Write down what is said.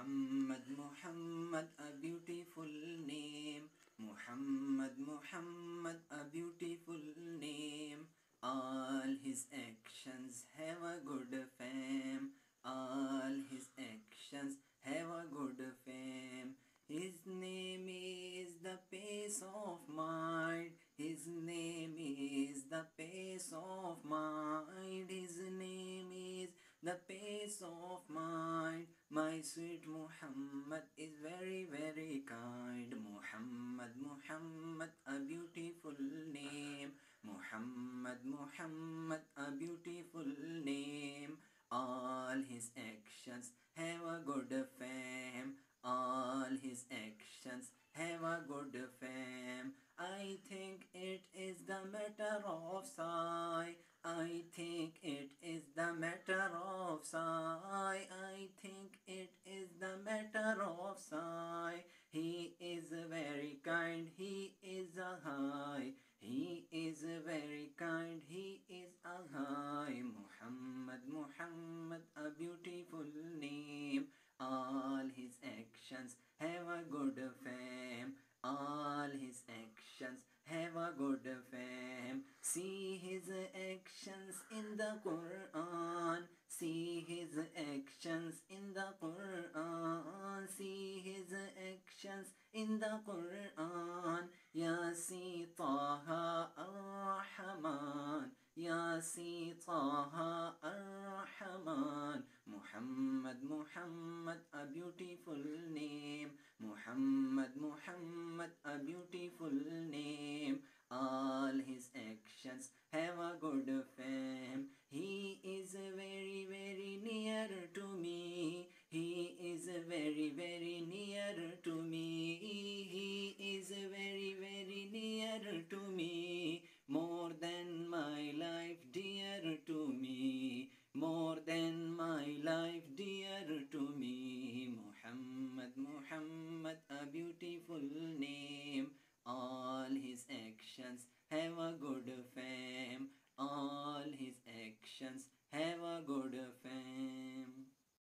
Muhammad, Muhammad, a beautiful name. Muhammad, Muhammad, a beautiful name. All his actions have a good fame. All his actions have a good fame. His name is the peace of mind. His name is the peace of mind. His name is the peace of mind. My sweet Muhammad is very, very kind. Muhammad, Muhammad, a beautiful name. Muhammad, Muhammad, a beautiful name. All his actions have a good fame. All his actions have a good fame. I think it is the matter of sigh. I think it is the matter of sigh. I think it is the matter of sigh. He is very kind, he is a high. He is very kind, he is a high. Muhammad, Muhammad, a beautiful name. All his actions have a good fame. All his actions have a good fame. See his actions in the Quran. See his actions in the Quran. See his actions in the Quran. Yasi Taha Ar-Rahman. Yasi Taha Ar-Rahman. Muhammad, Muhammad, a beautiful name. Muhammad, Muhammad, a beautiful name. All his actions have a good fame. He is very, very near to me. He is very, very near to me. He is very, very near to me. More than my life dear to me. More than my life dear to me. Muhammad, Muhammad, a beautiful name. All his actions have a good fame. All his actions have a good fame.